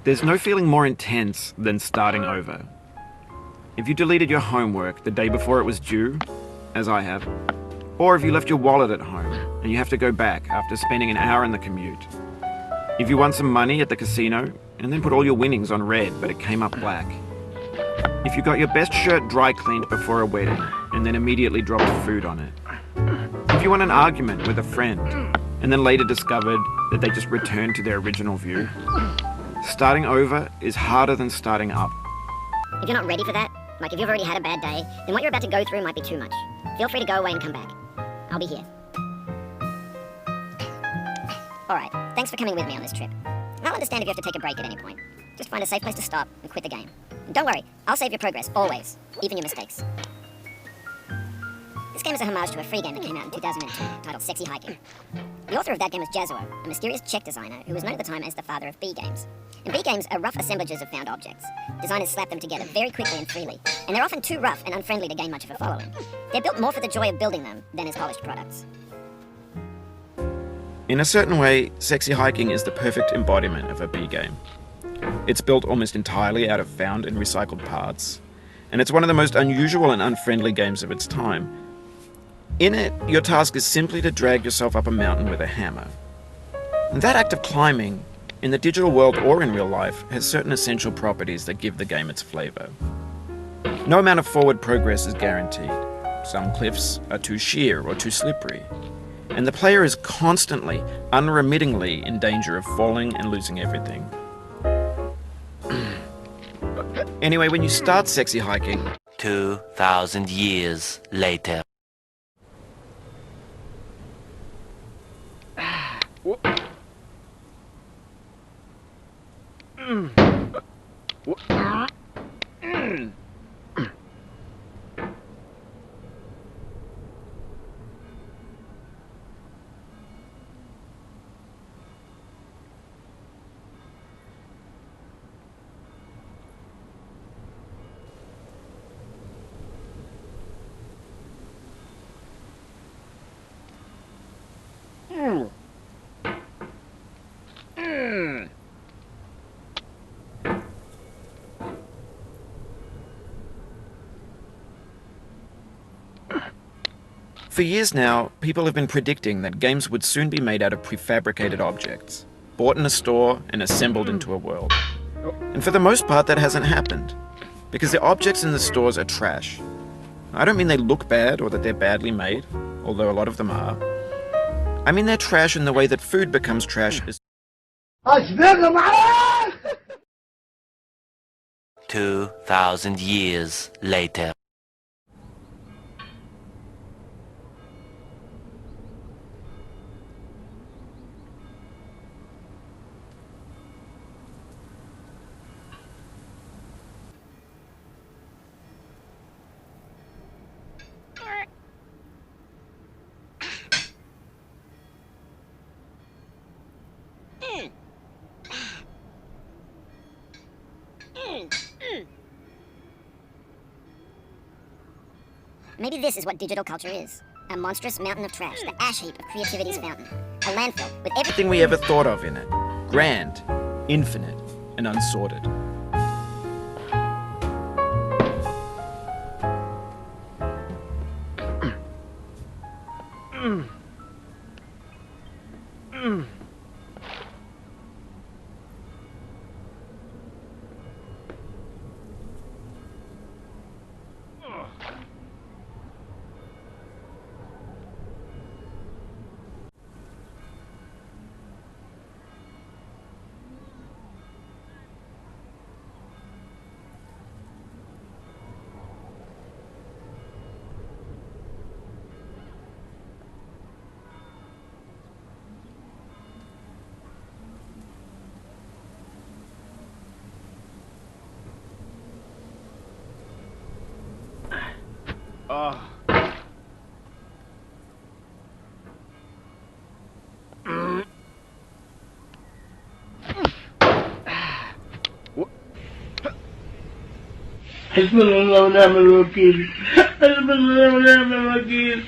There's no feeling more intense than starting over. If you deleted your homework the day before it was due, as I have, or if you left your wallet at home and you have to go back after spending an hour in the commute. If you won some money at the casino and then put all your winnings on red but it came up black. If you got your best shirt dry cleaned before a wedding and then immediately dropped food on it. If you won an argument with a friend and then later discovered that they just returned to their original view. Starting over is harder than starting up. If you're not ready for that, like if you've already had a bad day, then what you're about to go through might be too much. Feel free to go away and come back. I'll be here. Alright, thanks for coming with me on this trip. I'll understand if you have to take a break at any point. Just find a safe place to stop and quit the game. And don't worry, I'll save your progress, always, even your mistakes. This game is a homage to a free game that came out in 2002, titled Sexy Hiking. The author of that game was Jazuo, a mysterious Czech designer who was known at the time as the father of B games. And B games are rough assemblages of found objects. Designers slap them together very quickly and freely, and they're often too rough and unfriendly to gain much of a following. They're built more for the joy of building them than as polished products. In a certain way, Sexy Hiking is the perfect embodiment of a B game. It's built almost entirely out of found and recycled parts, and it's one of the most unusual and unfriendly games of its time. In it, your task is simply to drag yourself up a mountain with a hammer. And that act of climbing, in the digital world or in real life, has certain essential properties that give the game its flavor. No amount of forward progress is guaranteed. Some cliffs are too sheer or too slippery. And the player is constantly, unremittingly in danger of falling and losing everything. Anyway, when you start Sexy Hiking, 2,000 years later. For years now, people have been predicting that games would soon be made out of prefabricated objects, bought in a store and assembled into a world. And for the most part, that hasn't happened, because the objects in the stores are trash. I don't mean they look bad or that they're badly made, although a lot of them are. I mean they're trash in the way that food becomes trash as 2,000 years later. Maybe this is what digital culture is. A monstrous mountain of trash, the ash heap of creativity's fountain. A landfill with everything we ever thought of in it. Grand, infinite, and unsorted. حسبنا الله ونعم الوكيل البس ونعم الوكيل.